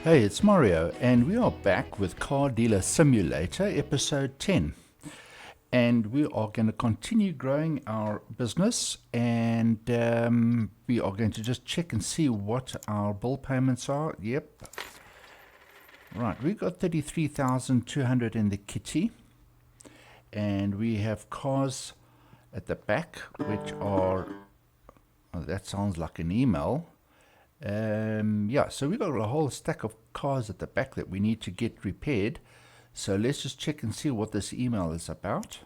Hey, it's Mario, and we are back with Car Dealer Simulator episode 10. And we are going to continue growing our business, and we are going to just check and see what our bill payments are. Yep. Right, we got 33,200 in the kitty, and we have cars at the back, which are, oh, that sounds like an email. Yeah, so we've got a whole stack of cars at the back that we need to get repaired. So let's just check and see what this email is about.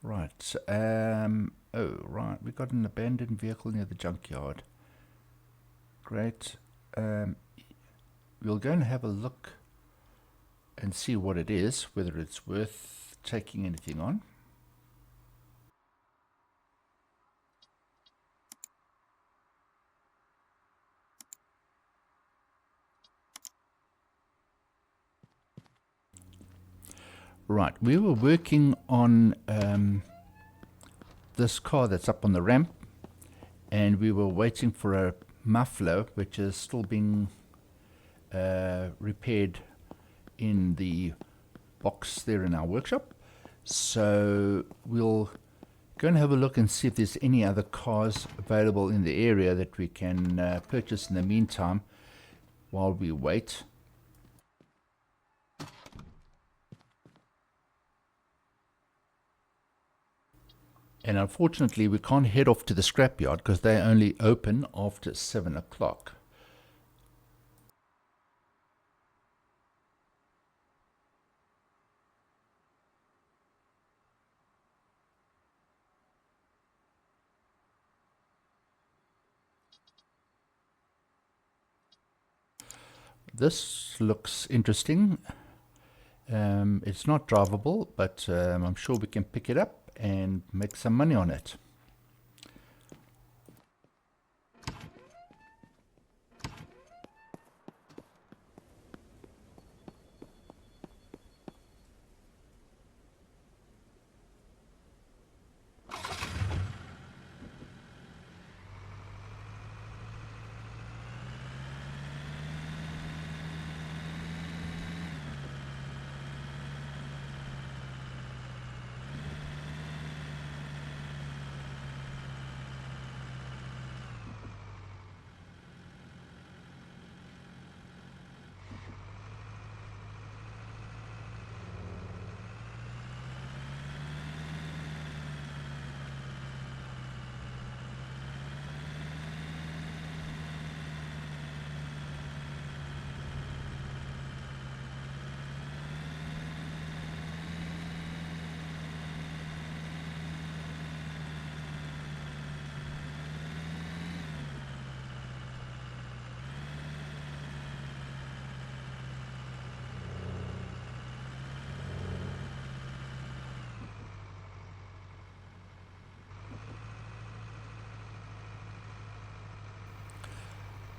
Right. Oh, right. We got an abandoned vehicle near the junkyard. Great. We'll go and have a look and see what it is, whether it's worth taking anything on. Right, we were working on this car that's up on the ramp, and we were waiting for a muffler, which is still being repaired in the box there in our workshop. So we'll go and have a look and see if there's any other cars available in the area that we can purchase in the meantime while we wait. And unfortunately, we can't head off to the scrapyard because they only open after 7 o'clock. This looks interesting. It's not drivable, but I'm sure we can pick it up and make some money on it.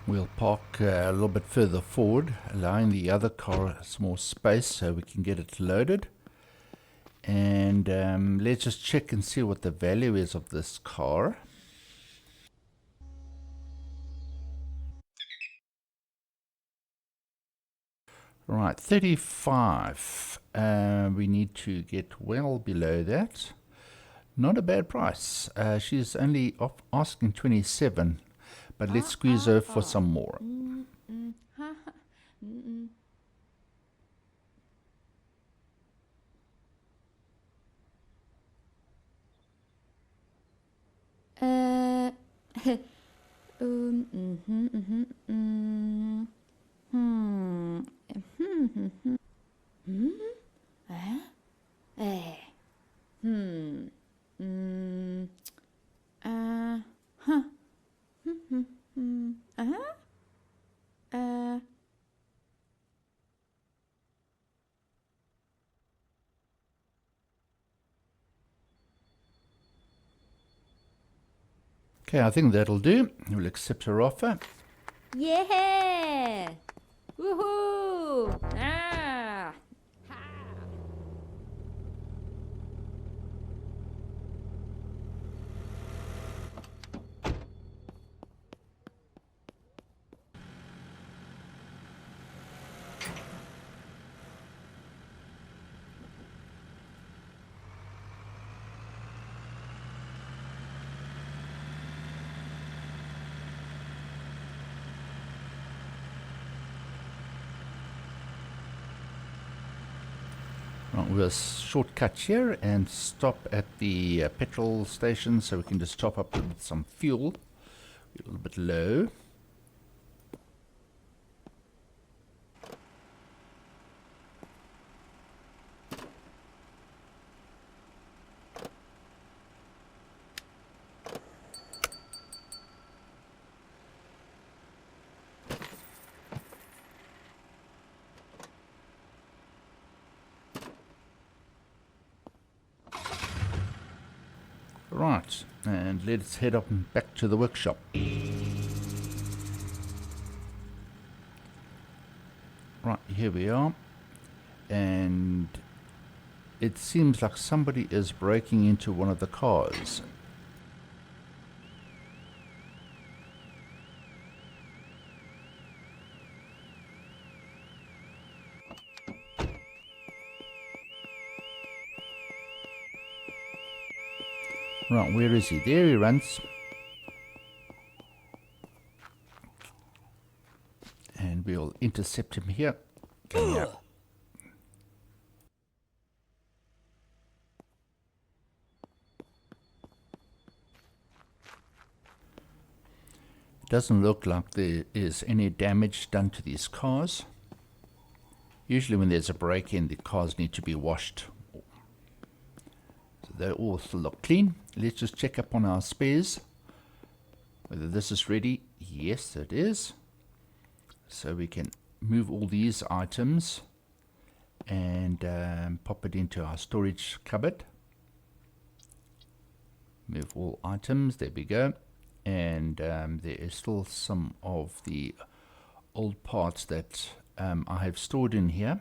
We'll park a little bit further forward, allowing the other car some more space so we can get it loaded. And let's just check and see what the value is of this car. Right, 35. We need to get well below that. Not a bad price. She's only asking 27, but let's squeeze her for some more. Okay, I think that'll do. We'll accept her offer. Yeah! Woohoo! Ah! We'll shortcut here and stop at the petrol station so we can just top up with some fuel. A little bit low. Right, and let's head up and back to the workshop. Right, here we are, and it seems like somebody is breaking into one of the cars. Right, where is he? There he runs. And we'll intercept him here. Come here. It doesn't look like there is any damage done to these cars. Usually when there's a break-in, the cars need to be washed. So they all still look clean. Let's just check up on our spares, whether this is ready. Yes, it is. So we can move all these items and pop it into our storage cupboard. Move all items, there we go. And there is still some of the old parts that I have stored in here.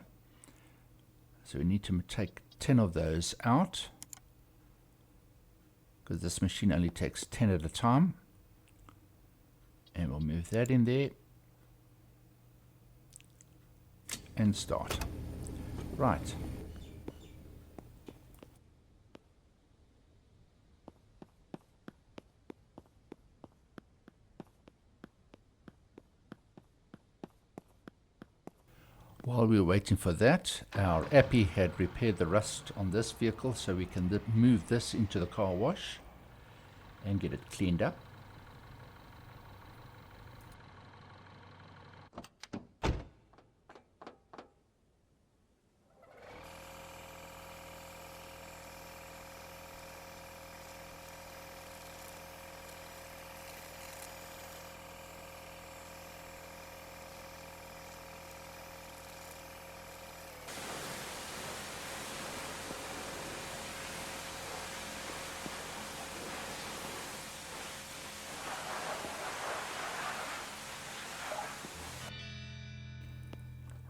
So we need to take 10 of those out, because this machine only takes 10 at a time. And we'll move that in there and start. Right. While we were waiting for that, our appy had repaired the rust on this vehicle, so we can move this into the car wash and get it cleaned up.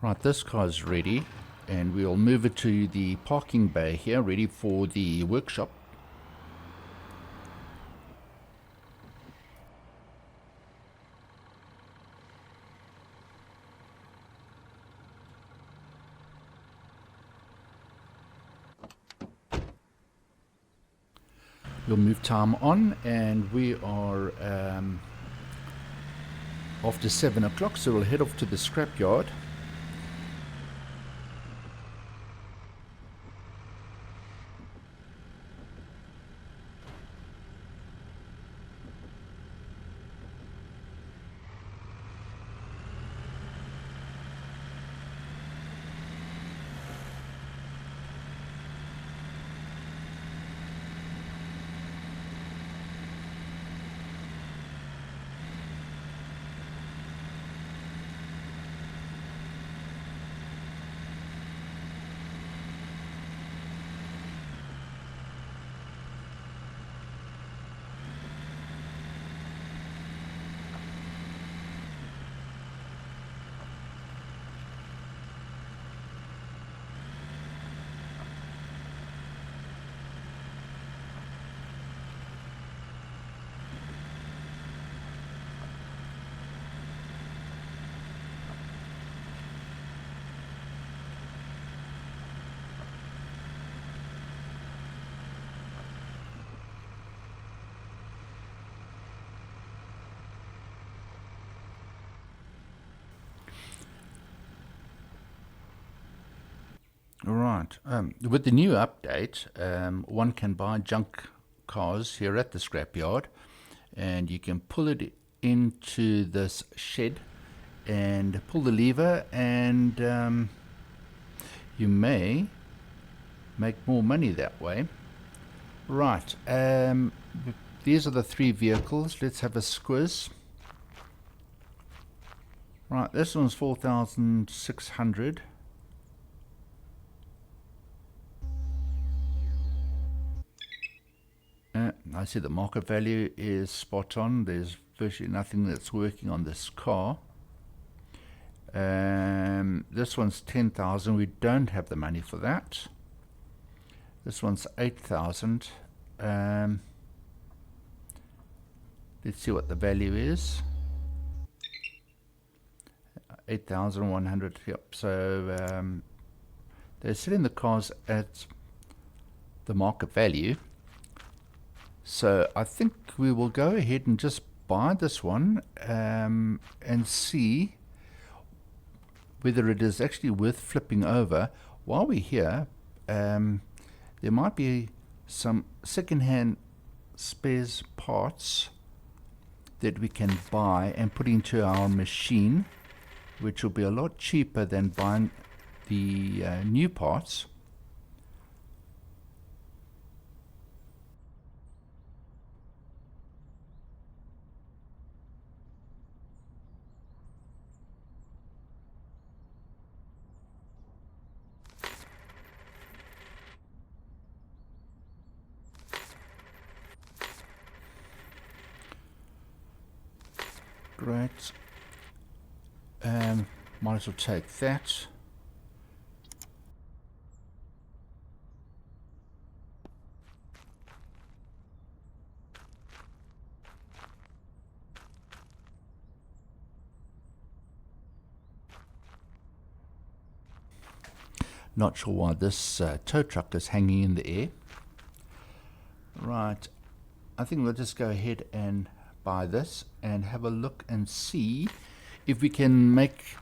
Right, this car is ready, and we'll move it to the parking bay here, ready for the workshop. We'll move time on, and we are after 7 o'clock, so we'll head off to the scrapyard. Right. With the new update, one can buy junk cars here at the scrapyard, and you can pull it into this shed and pull the lever, and you may make more money that way. Right. These are the three vehicles. Let's have a squiz. Right, this one's 4,600. I see the market value is spot on. There's virtually nothing that's working on this car. This one's 10,000. We don't have the money for that. This one's 8,000. Let's see what the value is. 8,100. Yep. So they're selling the cars at the market value. So I think we will go ahead and just buy this one and see whether it is actually worth flipping over. While we're here, there might be some second-hand spares parts that we can buy and put into our machine, which will be a lot cheaper than buying the new parts. Great. Might as well take that. Not sure why this tow truck is hanging in the air. Right, I think we'll just go ahead and buy this and have a look and see if we can make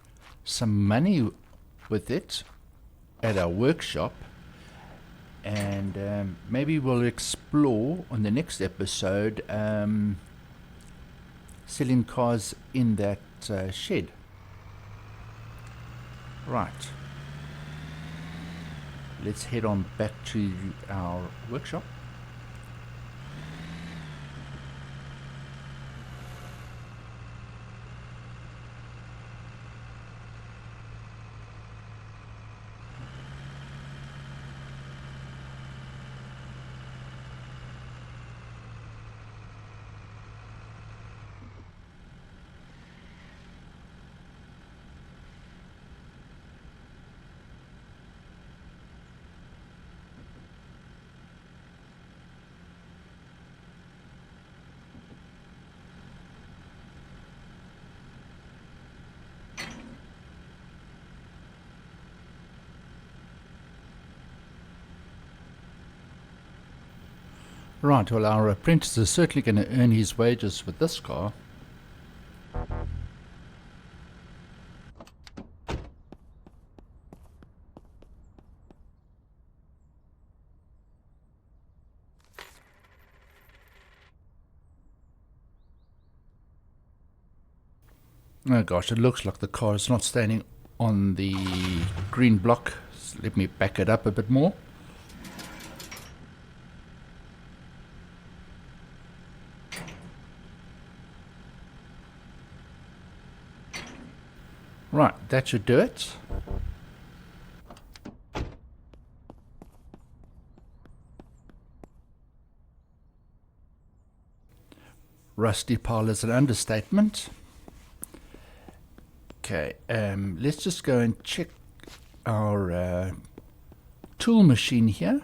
some money with it at our workshop, and maybe we'll explore on the next episode selling cars in that shed. Right, let's head on back to our workshop. Right, well, our apprentice is certainly going to earn his wages with this car. Oh gosh, it looks like the car is not standing on the green block. So let me back it up a bit more. Right, that should do it. Rusty pile is an understatement. Okay, let's just go and check our tool machine here.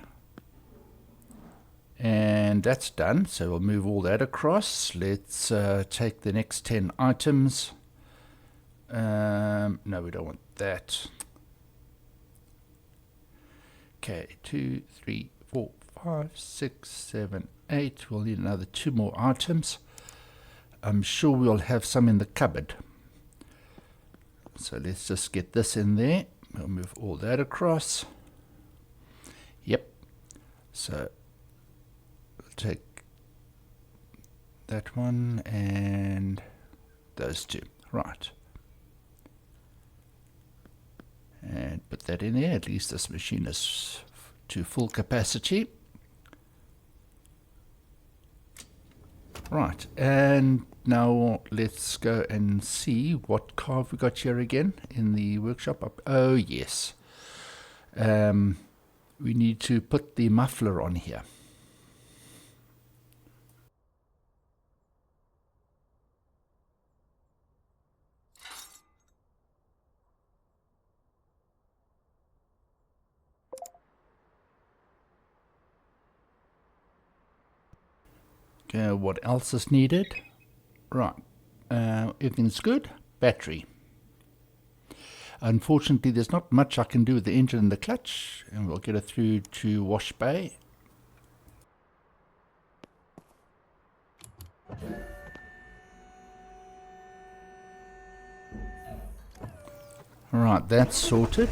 And that's done, so we'll move all that across. Let's take the next 10 items. No, we don't want that. Okay, 2, 3, 4, 5, 6, 7, 8. We'll need another 2 more items. I'm sure we'll have some in the cupboard. So let's just get this in there. We'll move all that across. Yep. So we'll take that one and those two. Right. And put that in there. At least this machine is to full capacity. Right, and now let's go and see what car we got here again in the workshop. Oh yes, we need to put the muffler on here. Okay, what else is needed? Right, everything's good. Battery. Unfortunately, there's not much I can do with the engine and the clutch, and we'll get it through to wash bay. Right, that's sorted.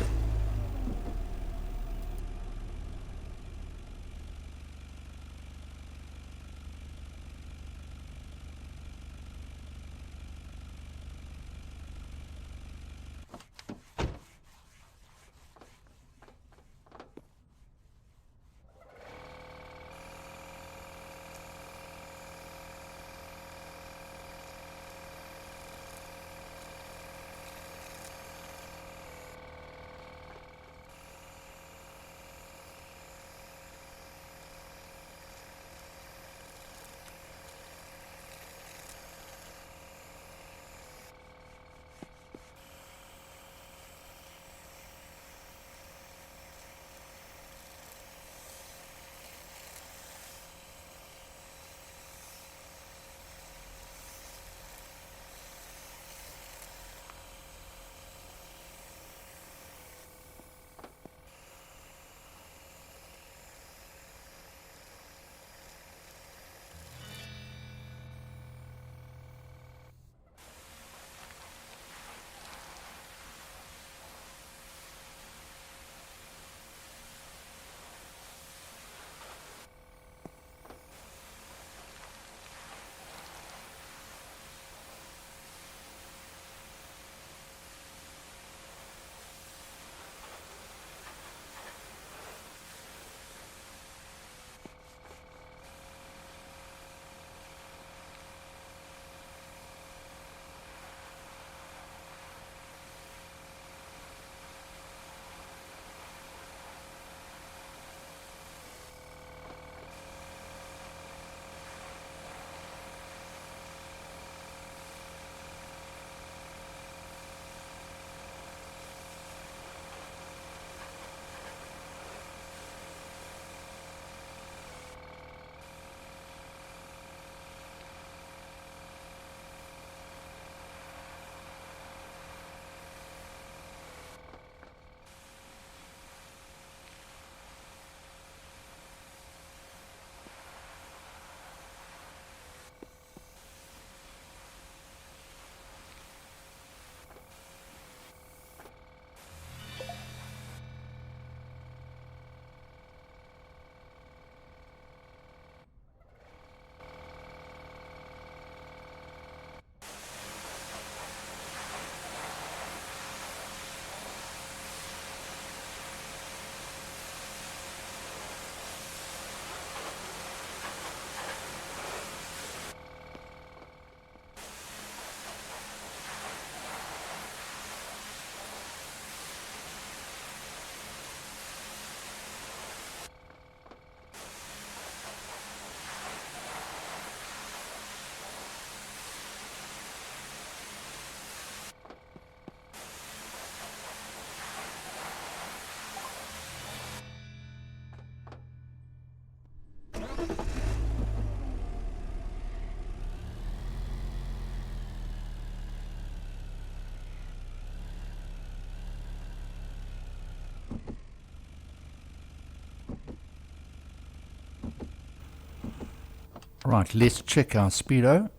Right, let's check our speedo.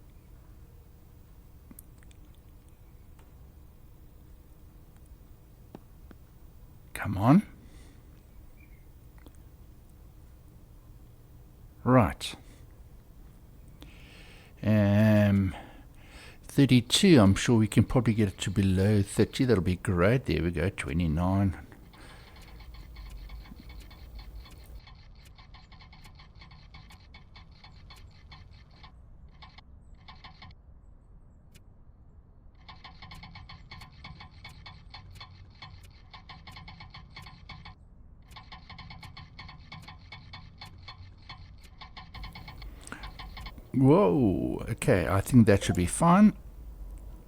Come on. Right. 32, I'm sure we can probably get it to below 30. That'll be great. There we go, 29. Whoa, okay, I think that should be fine.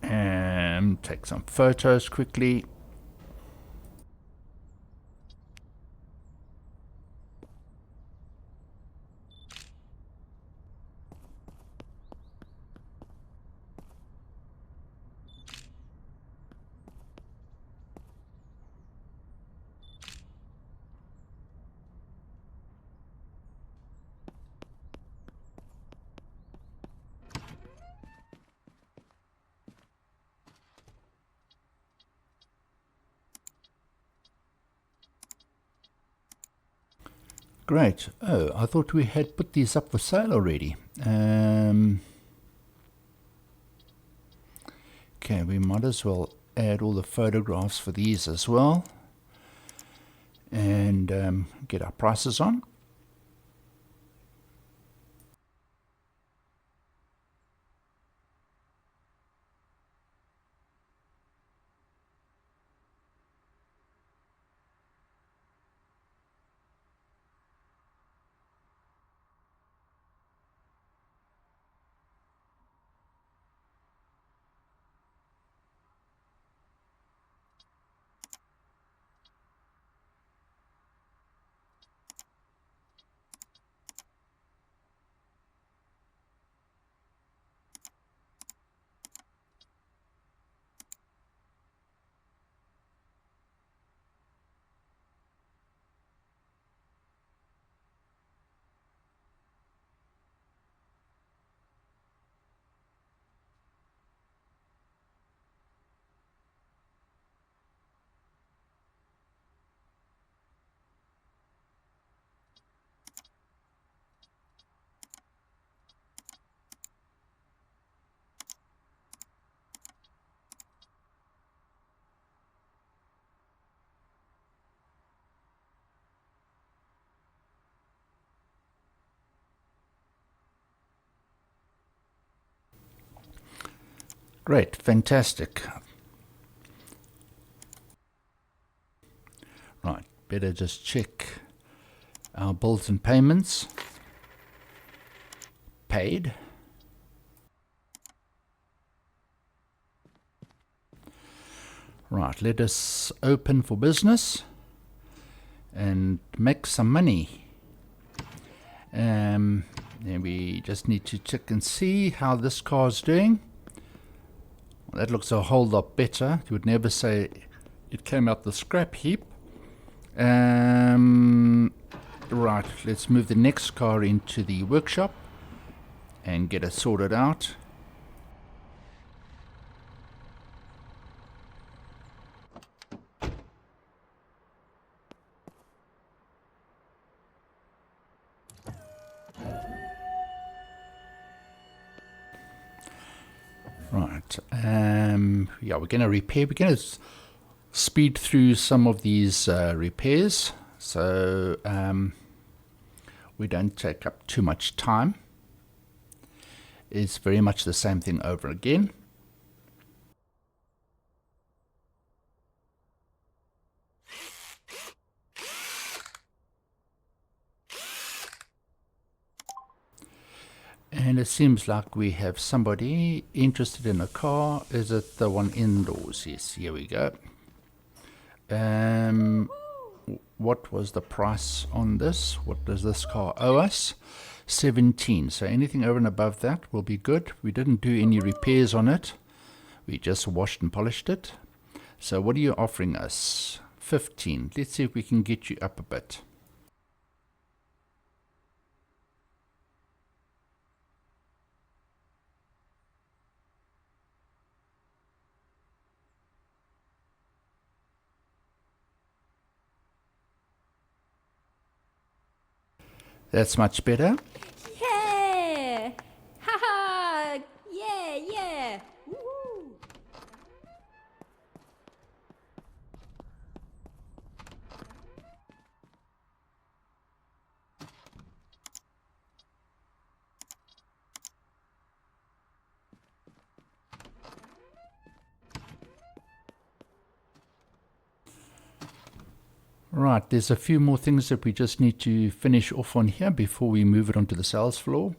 And take some photos quickly. Great. Oh, I thought we had put these up for sale already. Okay, we might as well add all the photographs for these as well. And get our prices on. Great, fantastic. Right, better just check our bills and payments. Paid. Right, let us open for business and make some money. And we just need to check and see how this car's doing. Well, that looks a whole lot better. You would never say it came out the scrap heap. Right, let's move the next car into the workshop and get it sorted out. Right, yeah, we're going to repair. We're going to speed through some of these repairs, so we don't take up too much time. It's very much the same thing over again. And it seems like we have somebody interested in a car. Is it the one indoors? Yes, here we go. What was the price on this? What does this car owe us? 17. So anything over and above that will be good. We didn't do any repairs on it. We just washed and polished it. So what are you offering us? 15. Let's see if we can get you up a bit. That's much better. Right, there's a few more things that we just need to finish off on here before we move it onto the sales floor.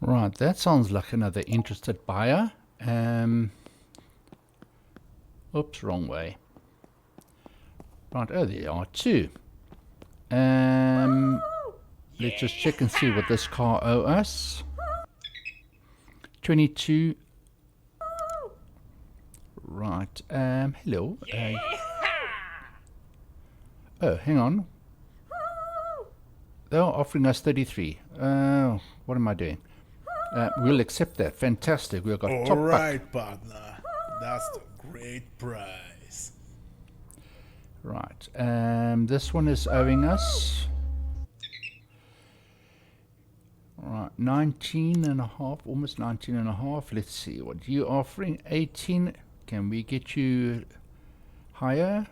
Right, that sounds like another interested buyer. Oops, wrong way. Right, oh, there are two. Let's just check and see what this car owes us. 22. Right, hello. Oh, hang on. They're offering us 33. What am I doing? We'll accept that. Fantastic. We've got top All buck. right, partner. That's a great price. Right. This one is owing us. Right, 19 and a half, almost 19 and a half. Let's see what you offering. 18. Can we get you higher?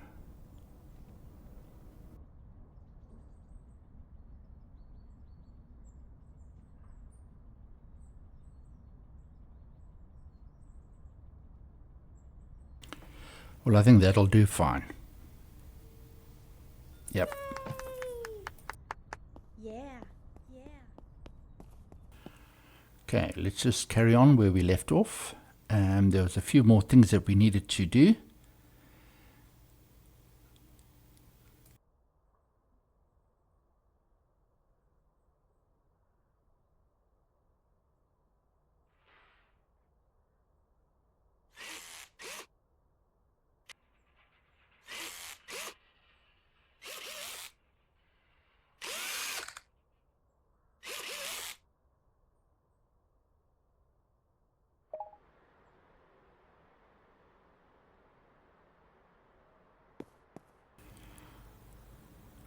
Well, I think that'll do fine. Yep. Yeah. Okay, let's just carry on where we left off. There was a few more things that we needed to do.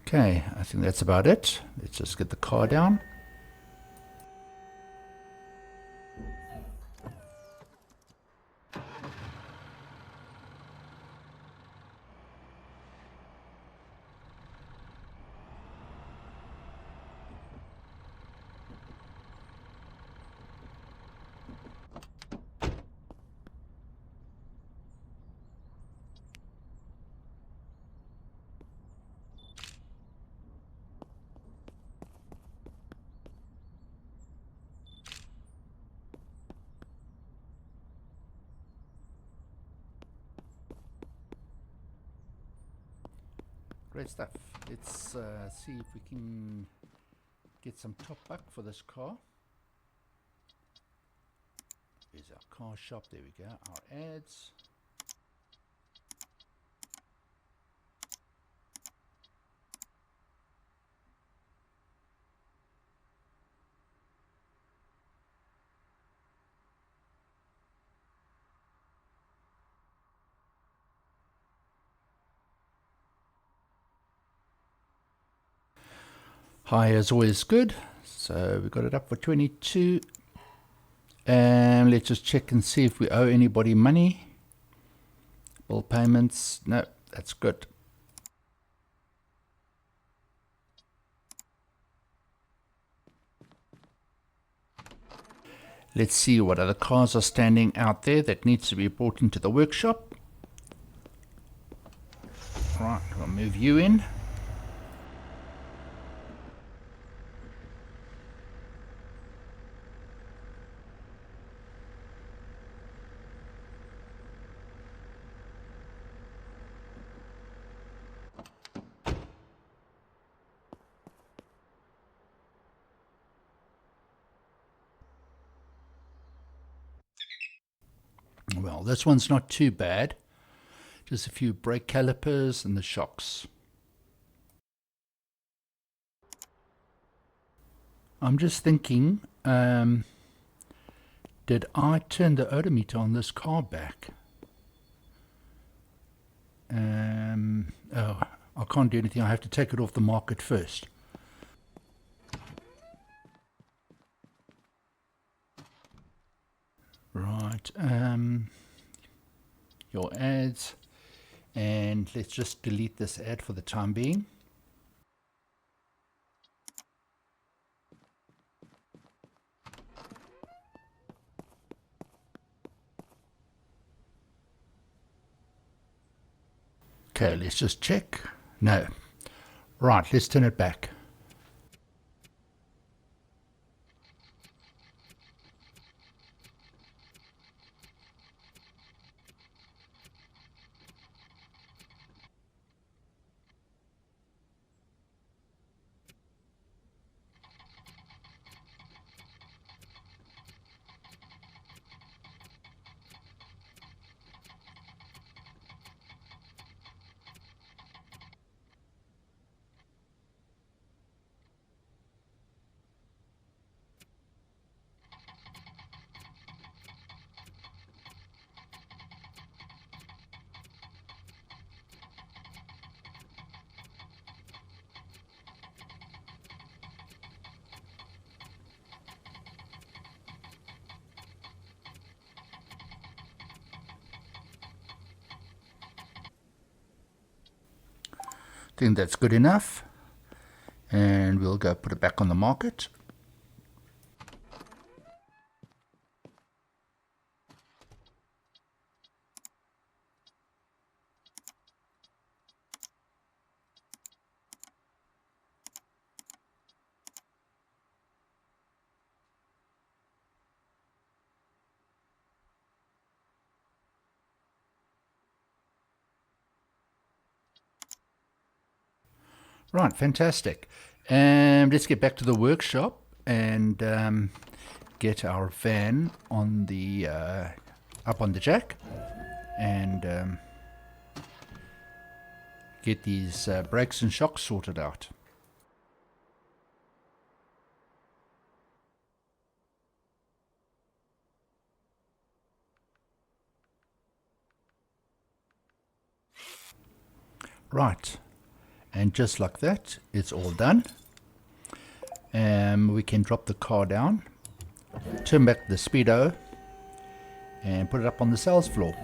Okay, I think that's about it. Let's just get the car down. Great stuff. Let's see if we can get some top buck for this car. Here's our car shop. There we go. Our ads. High is always good. So we got it up for 22. And let's just check and see if we owe anybody money. Bill payments. No, that's good. Let's see what other cars are standing out there that needs to be brought into the workshop. Right, we'll move you in. Well, this one's not too bad. Just a few brake calipers and the shocks. I'm just thinking, did I turn the odometer on this car back? Oh, I can't do anything. I have to take it off the market first. Right. Your ads. And let's just delete this ad for the time being. Okay, let's just check. No. Right, let's turn it back. I think that's good enough. And we'll go put it back on the market. Right, fantastic. Let's get back to the workshop and get our van on the up on the jack and get these brakes and shocks sorted out. Right, and just like that, it's all done. We can drop the car down, turn back the speedo, and put it up on the sales floor.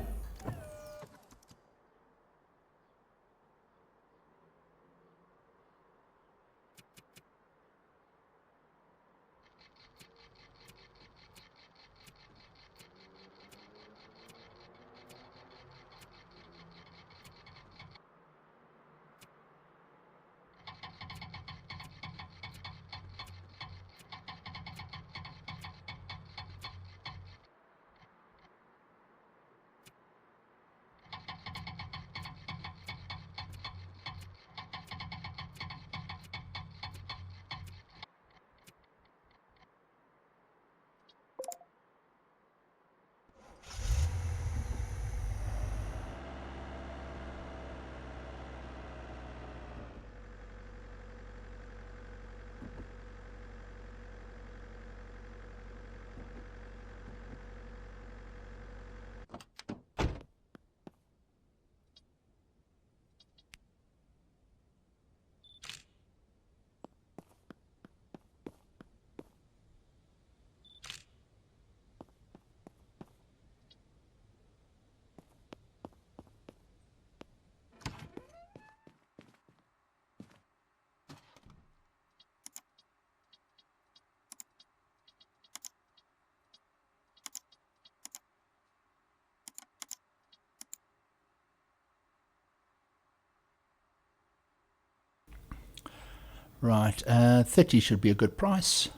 Right, 30 should be a good price.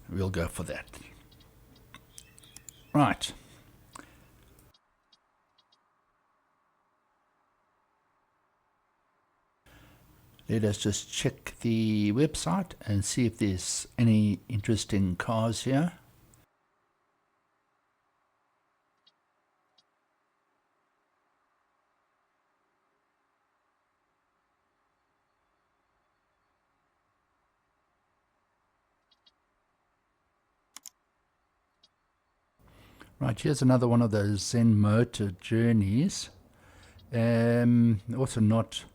We'll go for that. Right. Let us just check the website and see if there's any interesting cars here. Right, here's another one of those Zen motor journeys. Also not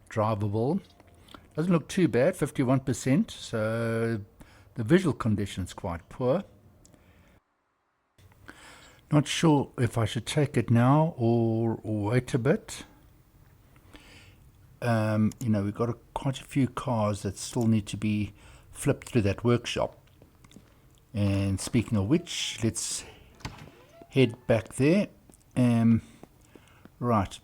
drivable. Doesn't look too bad, 51%, so the visual condition's quite poor. Not sure if I should take it now or wait a bit. You know, we've got quite a few cars that still need to be flipped through that workshop. And speaking of which, let's head back there. Right.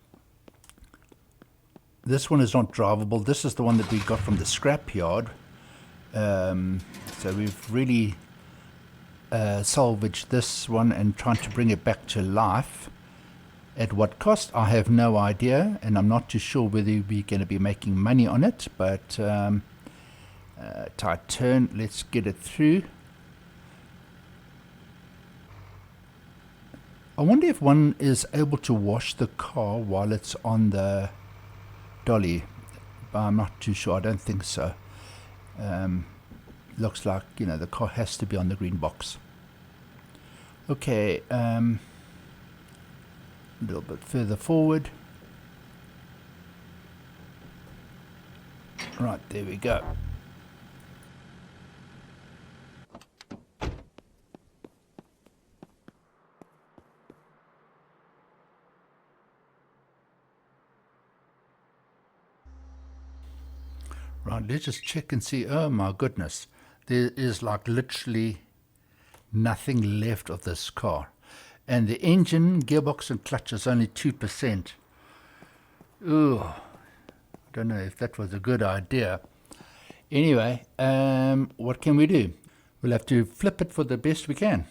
This one is not drivable. This is the one that we got from the scrapyard. So we've really salvaged this one and trying to bring it back to life. At what cost, I have no idea, and I'm not too sure whether we're going to be making money on it, but tight turn, let's get it through. I wonder if one is able to wash the car while it's on the dolly, but I'm not too sure. I don't think so. Looks like, you know, the car has to be on the green box. Okay, a little bit further forward. Right, there we go. Right, let's just check and see. Oh my goodness, there is like literally nothing left of this car. And the engine, gearbox and clutch is only 2%. Ooh, I don't know if that was a good idea. Anyway, what can we do? We'll have to flip it for the best we can.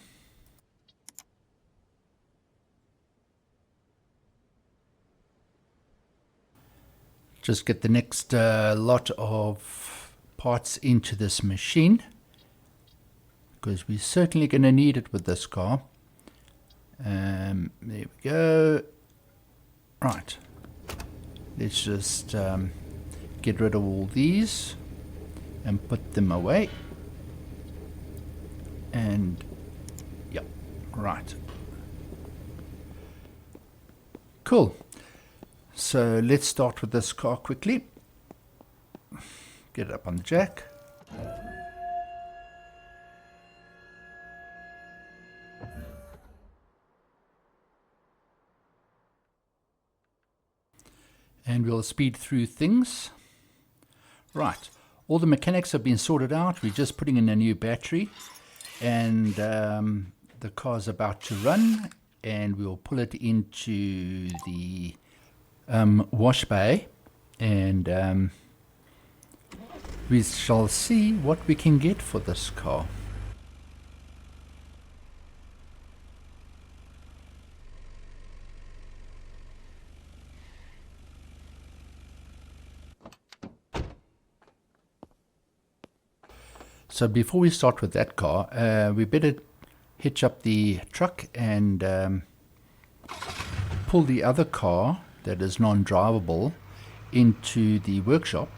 Just get the next lot of parts into this machine, because we're certainly going to need it with this car. There we go. Right, let's just get rid of all these and put them away. And yeah, right, cool. So let's start with this car quickly. Get it up on the jack. And we'll speed through things. Right, all the mechanics have been sorted out. We're just putting in a new battery, and the car's about to run, and we'll pull it into the wash bay, and we shall see what we can get for this car. So before we start with that car, we better hitch up the truck and pull the other car that is non-drivable into the workshop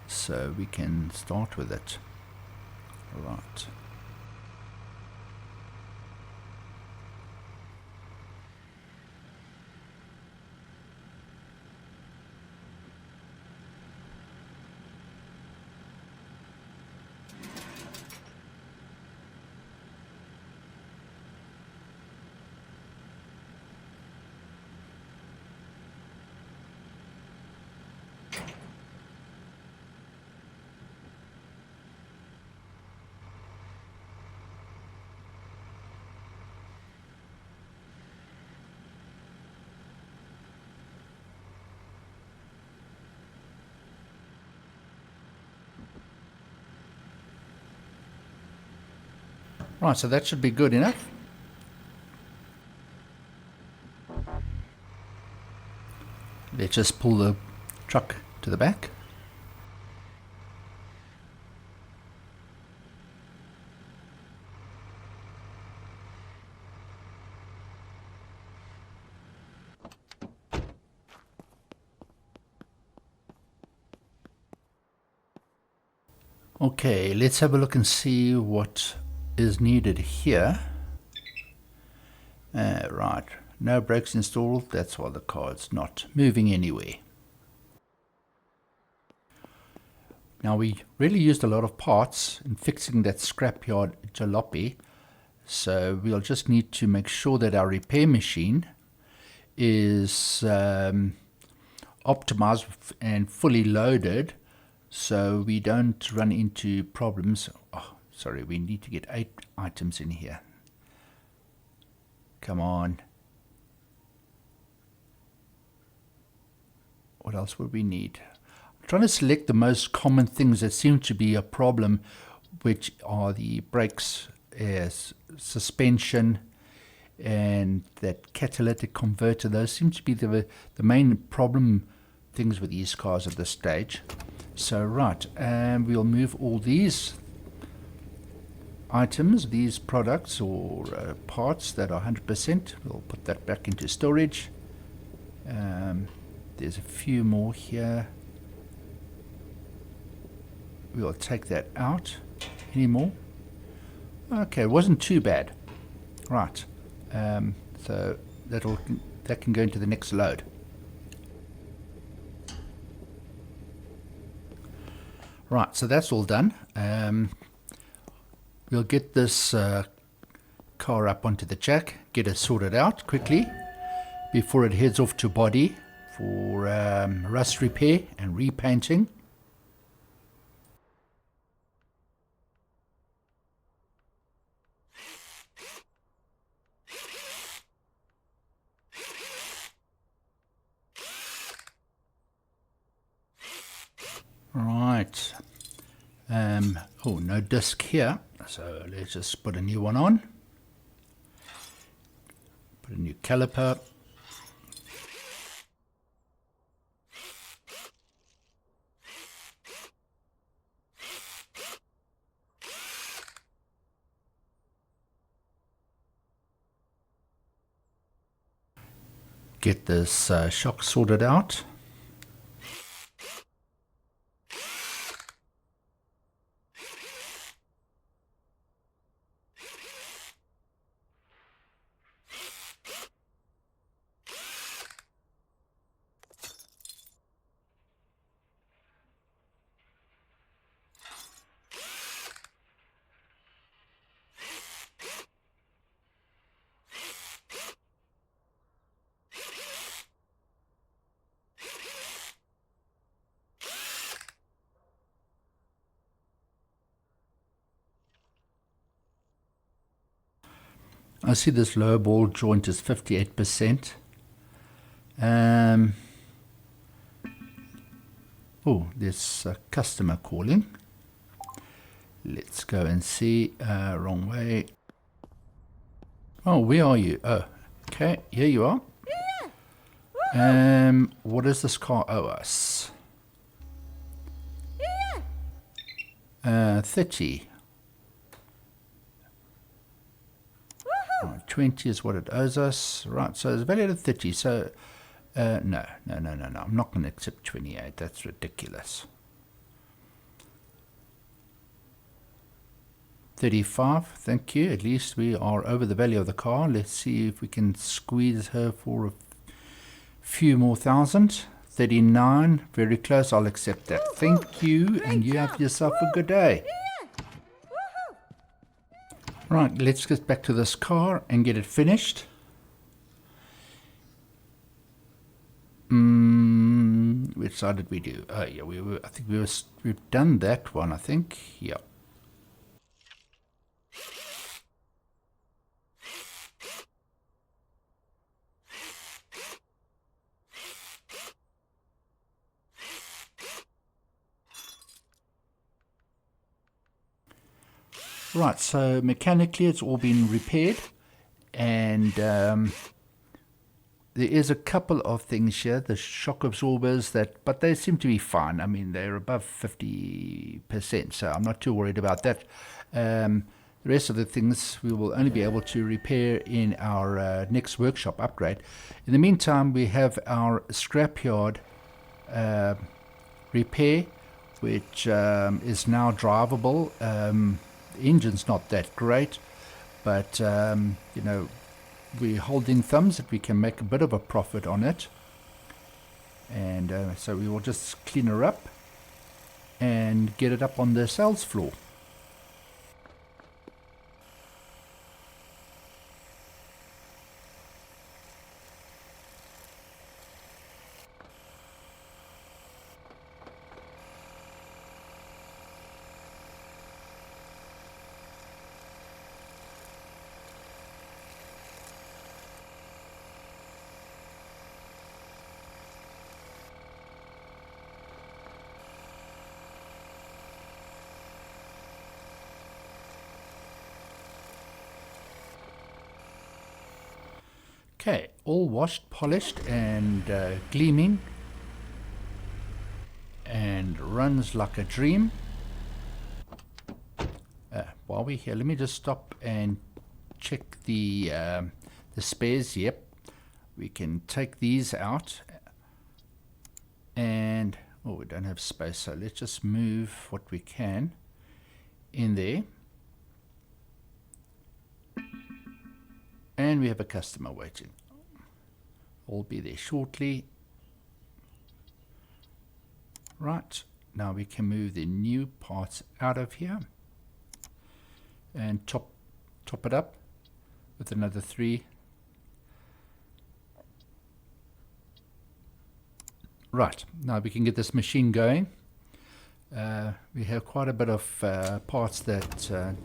so we can start with it. Right. Right, so that should be good enough. Let's just pull the truck to the back. Okay, let's have a look and see what is needed here. Right, no brakes installed. That's why the car is not moving anywhere. Now we really used a lot of parts in fixing that scrapyard jalopy, so we'll just need to make sure that our repair machine is optimized and fully loaded so we don't run into problems. Oh, sorry, we need to get 8 items in here. Come on. What else would we need? I'm trying to select the most common things that seem to be a problem, which are the brakes, suspension, and that catalytic converter. Those seem to be the main problem things with these cars at this stage. So right, and we'll move all these items, these products or parts that are 100%. We'll put that back into storage. There's a few more here. We'll take that out. Any more? Okay, it wasn't too bad. Right. So that can go into the next load. Right, so that's all done. We'll get this car up onto the jack, get it sorted out quickly before it heads off to body for rust repair and repainting. Right. Oh, no disc here, so let's just put a new one on. Put a new caliper. Get this shock sorted out. I see this lower ball joint is 58%. Oh, there's a customer calling. Let's go and see. Wrong way. Oh, where are you? Oh, okay, here you are. What does this car owe us? 30. 20 is what it owes us. Right, so it's valued at 30. So, no. I'm not going to accept 28. That's ridiculous. 35, thank you. At least we are over the value of the car. Let's see if we can squeeze her for a few more thousand. 39, very close. I'll accept that. Thank you, and you have yourself a good day. Right, let's get back to this car and get it finished. Which side did we do? Oh yeah, I think we've done that one, I think. Yeah. Right, so mechanically it's all been repaired, and there is a couple of things here, the shock absorbers, but they seem to be fine. I mean, they're above 50%, so I'm not too worried about that. The rest of the things we will only be able to repair in our next workshop upgrade. In the meantime, we have our scrapyard repair, which is now drivable. The engine's not that great, but you know, we're holding thumbs that we can make a bit of a profit on it. And so we will just clean her up and get it up on the sales floor. Okay, all washed, polished and gleaming and runs like a dream. While we're here, let me just stop and check the spares. Yep, we can take these out and oh, we don't have space, so let's just move what we can in there. And we have a customer waiting. I'll be there shortly. Right, now we can move the new parts out of here and top it up with another 3. Right, now we can get this machine going. We have quite a bit of parts that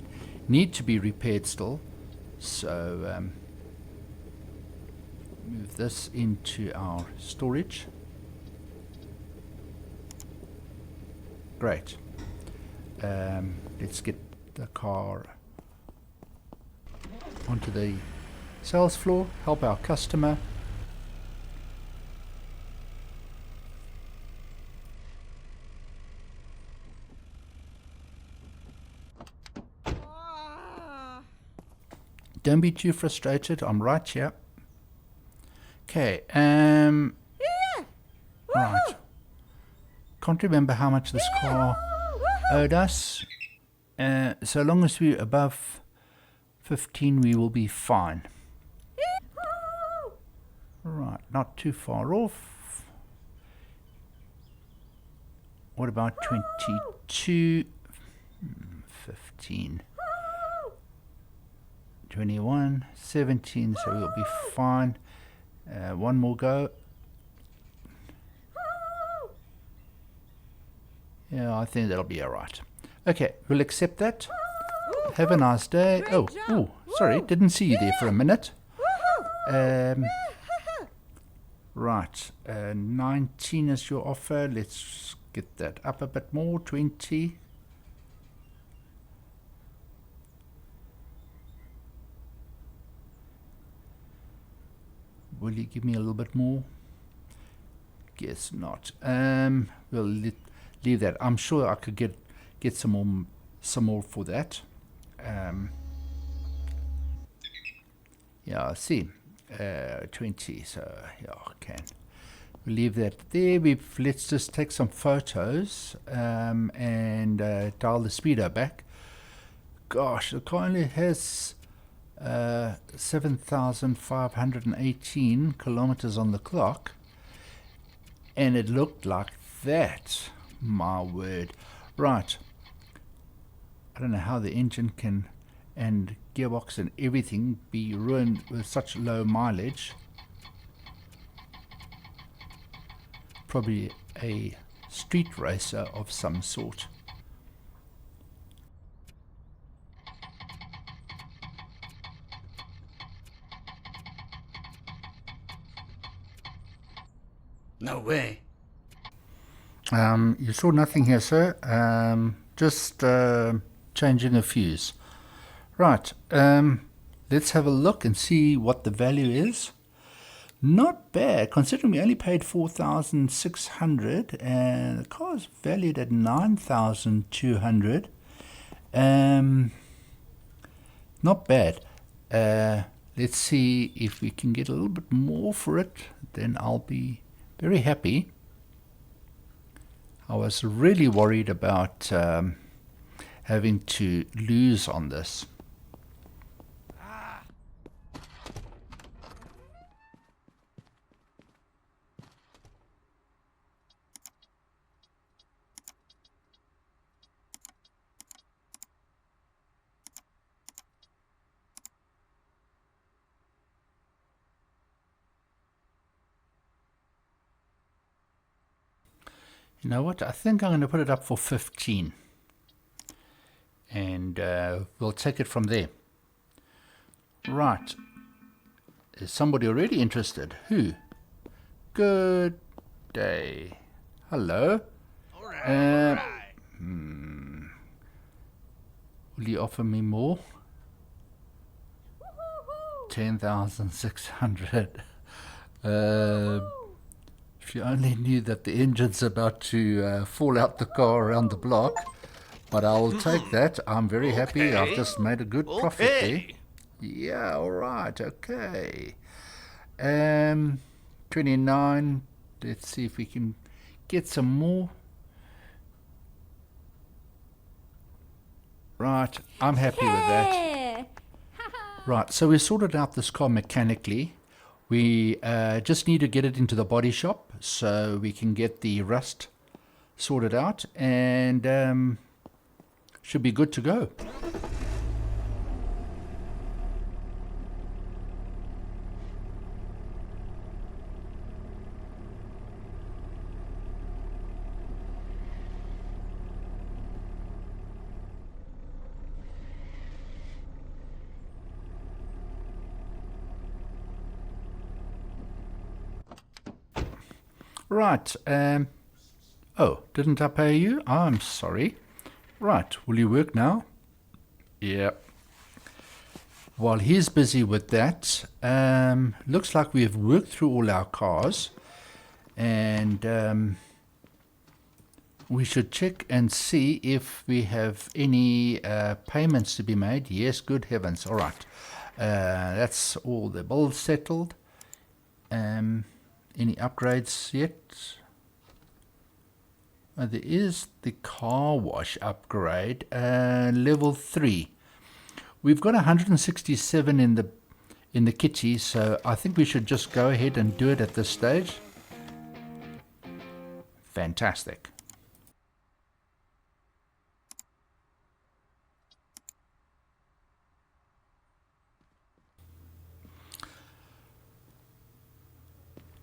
need to be repaired still. So move this into our storage. Great. Let's get the car onto the sales floor, help our customer. Don't be too frustrated. I'm right here. Okay. Right. Can't remember how much this car owed us. So long as we're above 15, we will be fine. Right. Not too far off. What about 22? 15. 21, 17, so we'll be fine. One more go. Yeah, I think that'll be alright. Okay, we'll accept that. Have a nice day. Oh, sorry, didn't see you there for a minute. Right, 19 is your offer. Let's get that up a bit more. 20. Will you give me a little bit more? Guess not. We'll leave that. I'm sure I could get some more for that. Yeah, I see. 20. So yeah, I can. We'll leave that there. Let's just take some photos and dial the speedo back. Gosh, the car only has 7,518 kilometers on the clock, and it looked like that. My word. Right, I don't know how the engine can and gearbox and everything be ruined with such low mileage. Probably a street racer of some sort. No way. You saw nothing here, sir. Just changing a fuse. Right. Let's have a look and see what the value is. Not bad, considering we only paid 4,600 and the car is valued at 9,200. Not bad. Let's see if we can get a little bit more for it. Then I'll be very happy. I was really worried about having to lose on this. You know what? I think I'm going to put it up for 15. And we'll take it from there. Right. Is somebody already interested? Who? Good day. Hello. Will you offer me more? 10,600. If you only knew that the engine's about to fall out the car around the block. But I'll take that. I'm very happy. I've just made a good profit there. Yeah, all right. Okay. 29. Let's see if we can get some more. Right. I'm happy with that. Right. So we sorted out this car mechanically. We just need to get it into the body shop so we can get the rust sorted out, and should be good to go. Right. Oh, didn't I pay you? I'm sorry. Right. Will you work now? Yeah. While he's busy with that, looks like we have worked through all our cars, and we should check and see if we have any payments to be made. Yes, good heavens. All right. That's all the bills settled. Any upgrades yet? There is the car wash upgrade, level 3. We've got 167 in the kitty, so I think we should just go ahead and do it at this stage. Fantastic.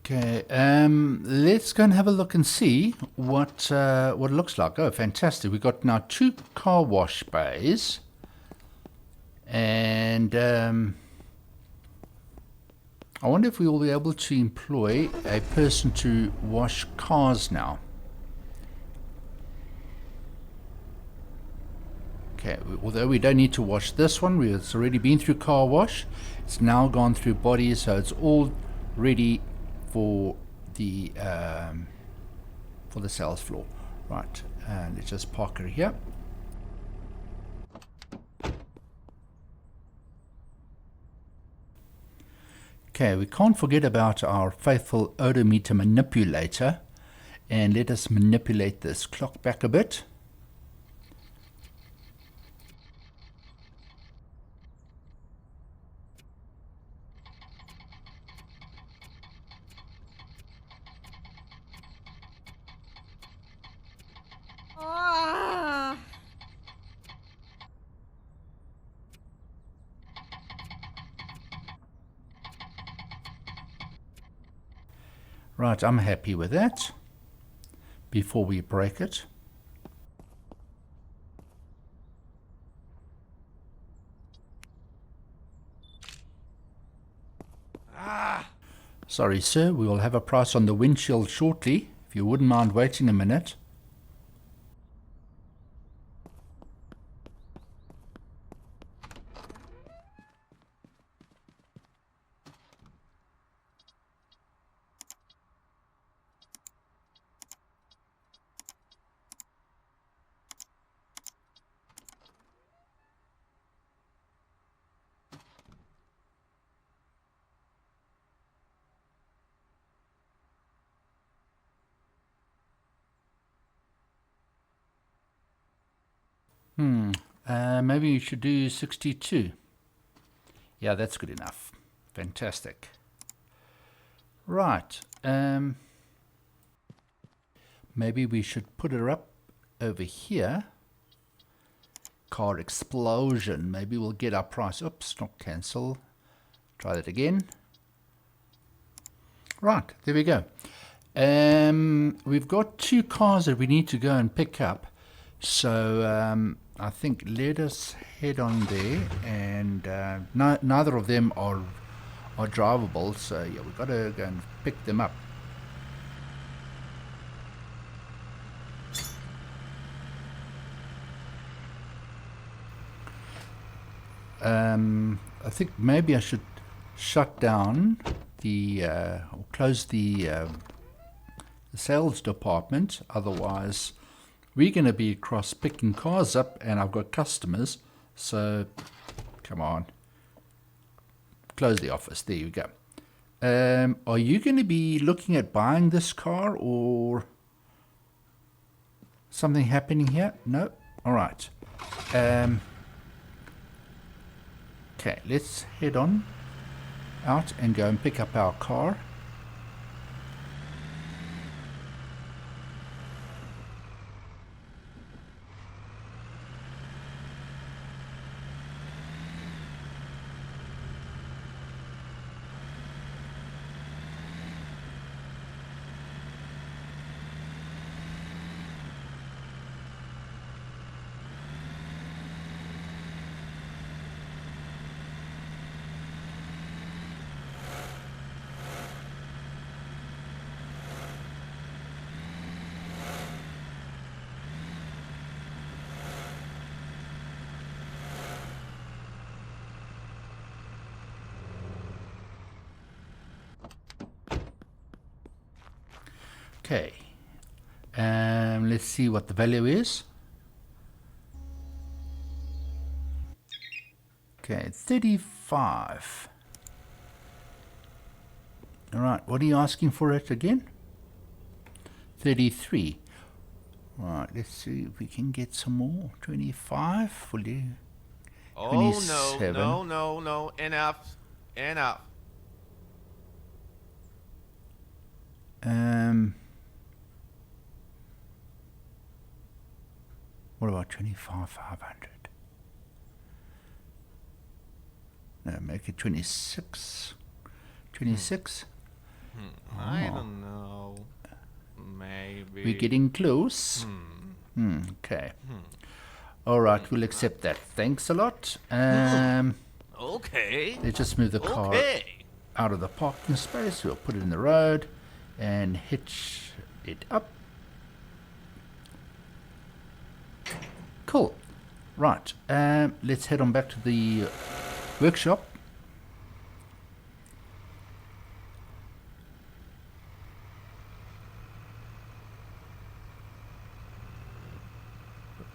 Okay, let's go and have a look and see what it looks like. Oh, fantastic. We've got now 2 car wash bays. And I wonder if we will be able to employ a person to wash cars now. Okay, although we don't need to wash this one, it's already been through car wash. It's now gone through body, so it's all ready for the sales floor. Right, let's just park her here. Okay, we can't forget about our faithful odometer manipulator, and let us manipulate this clock back a bit. Right, I'm happy with that. Before we break it. Sorry, sir, we will have a price on the windshield shortly, if you wouldn't mind waiting a minute. Maybe you should do 62. Yeah, that's good enough. Fantastic. Right. Maybe we should put her up over here. Car explosion. Maybe we'll get our price. Oops, not cancel. Try that again. Right, there we go. We've got 2 cars that we need to go and pick up. So I think let us head on there, and neither of them are drivable. So yeah, we've got to go and pick them up. I think maybe I should shut down or close the sales department. Otherwise, we're going to be across picking cars up, and I've got customers. So, come on. Close the office. There you go. Are you going to be looking at buying this car, or something happening here? No? All right. Okay, let's head on out and go and pick up our car. Okay, let's see what the value is. Okay, 35. All right, what are you asking for it again? 33. All right, let's see if we can get some more. 25, will you? Oh, 27. no. Enough. What about 25,500? No, make it 26. 26? I don't know. Maybe. We're getting close. Okay. All right, we'll accept that. Thanks a lot. Okay. Let's just move the car out of the parking space. We'll put it in the road and hitch it up. Cool. Right. Let's head on back to the workshop.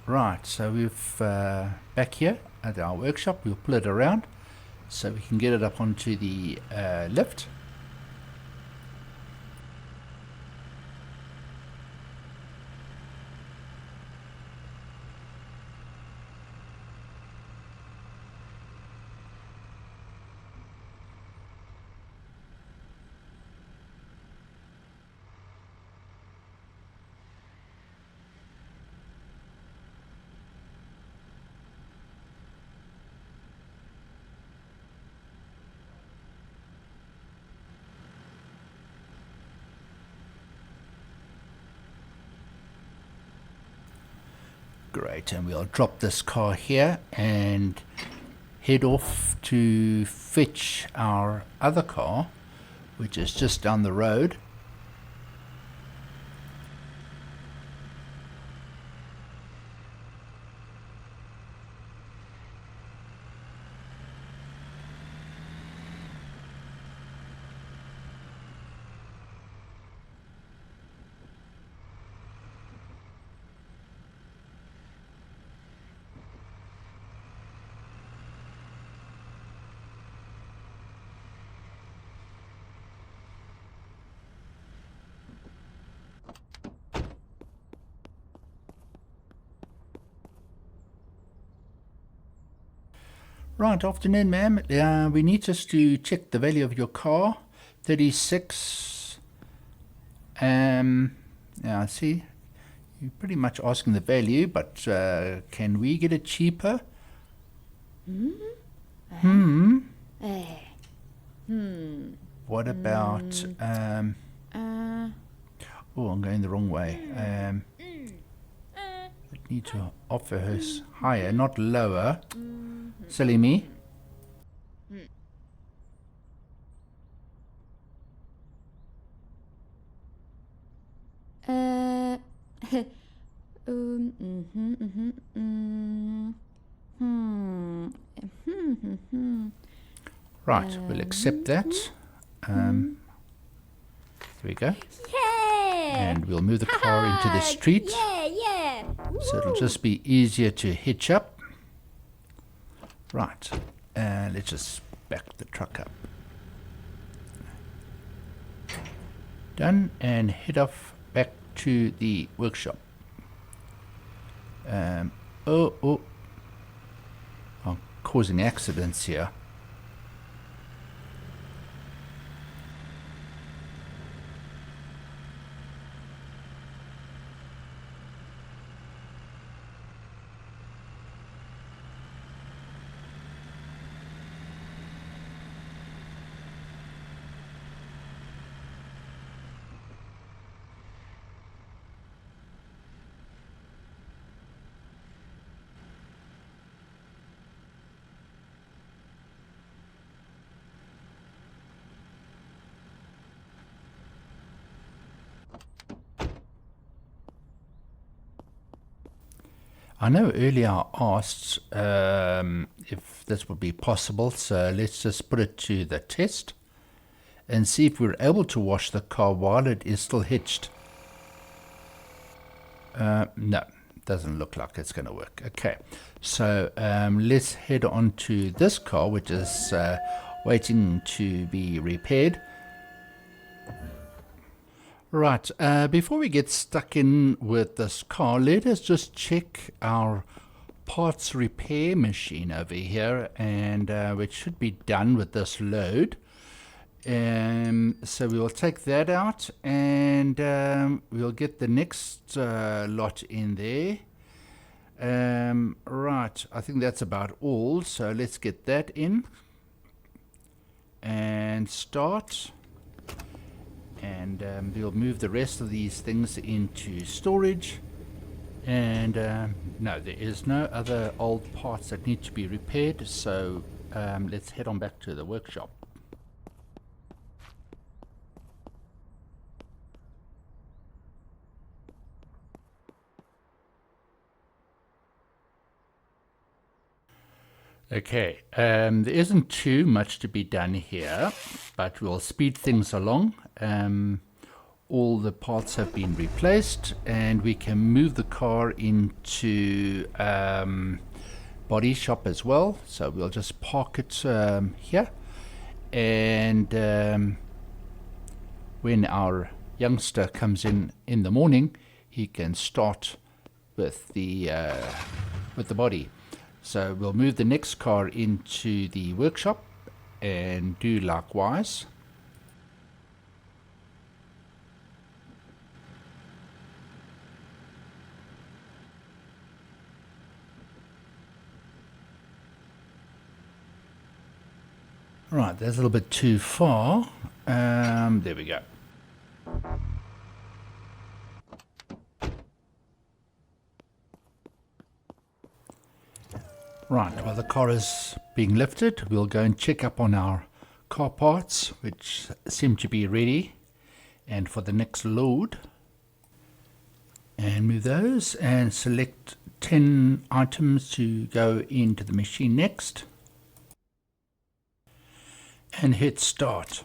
Right, so we've back here at our workshop. We'll pull it around so we can get it up onto the lift. Great, and we'll drop this car here and head off to fetch our other car, which is just down the road. Right, afternoon, ma'am. We need just to check the value of your car. 36. Yeah, I see. You're pretty much asking the value, but can we get it cheaper? What about Oh, I'm going the wrong way. I need to offer her higher, not lower. Silly me. Right, we'll accept that. There we go. Yeah. And we'll move the car into the street. Yeah. So it'll just be easier to hitch up. Right, and let's just back the truck up. Done, and head off back to the workshop. I'm causing accidents here. I know earlier I asked if this would be possible, so let's just put it to the test and see if we're able to wash the car while it is still hitched. No, doesn't look like it's going to work. Okay, so let's head on to this car, which is waiting to be repaired. Right, before we get stuck in with this car, let us just check our parts repair machine over here, and which should be done with this load. So we will take that out, and we'll get the next lot in there. Right, I think that's about all, so let's get that in and start. And we'll move the rest of these things into storage. And no, there is no other old parts that need to be repaired, so let's head on back to the workshop. Okay, there isn't too much to be done here, but we'll speed things along. All the parts have been replaced, and we can move the car into body shop as well. So we'll just park it here, and when our youngster comes in the morning, he can start with the body. So we'll move the next car into the workshop and do likewise. Right, that's a little bit too far. There we go. Right, while the car is being lifted, we'll go and check up on our car parts, which seem to be ready, and for the next load. And move those and select 10 items to go into the machine next. And hit start.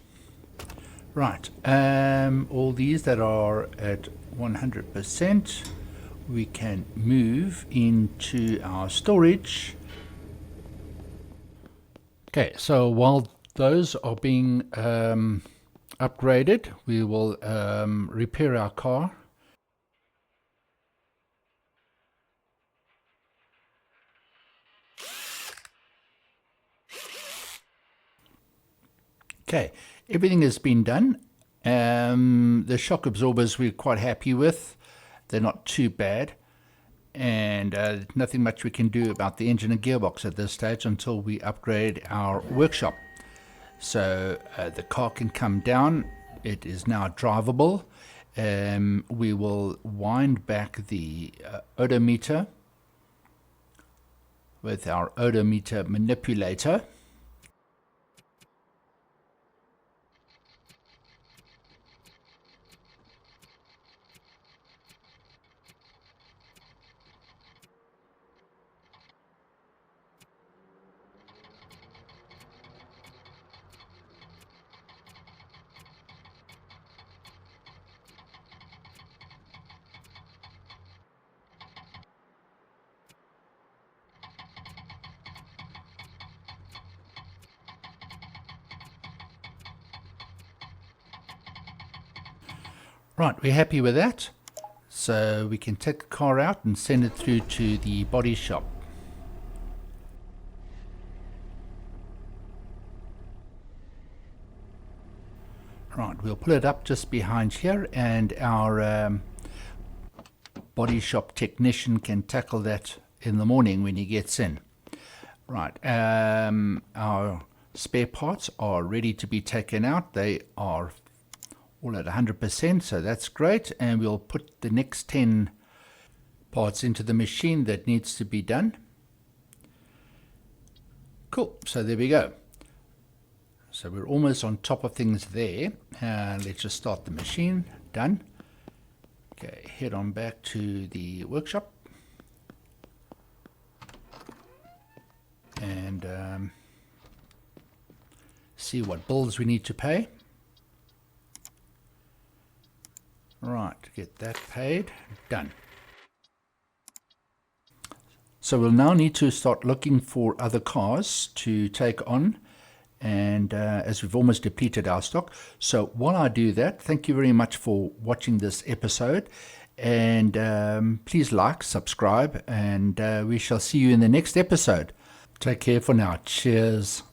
Right, all these that are at 100%, we can move into our storage. Okay, so while those are being upgraded, we will repair our car. Okay, everything has been done. The shock absorbers we're quite happy with. They're not too bad. And nothing much we can do about the engine and gearbox at this stage until we upgrade our workshop. So the car can come down. It is now drivable, we will wind back the odometer with our odometer manipulator. Right, we're happy with that. So we can take the car out and send it through to the body shop. Right, we'll pull it up just behind here, and our body shop technician can tackle that in the morning when he gets in. Right, our spare parts are ready to be taken out. They are all at 100%, so that's great, and we'll put the next 10 parts into the machine that needs to be done. Cool, so there we go. So we're almost on top of things there. Let's just start the machine. Done. Okay, head on back to the workshop and see what bills we need to pay. Right, get that paid. Done. So we'll now need to start looking for other cars to take on, and as we've almost depleted our stock. So while I do that, thank you very much for watching this episode, and please like, subscribe, and we shall see you in the next episode. Take care for now. Cheers.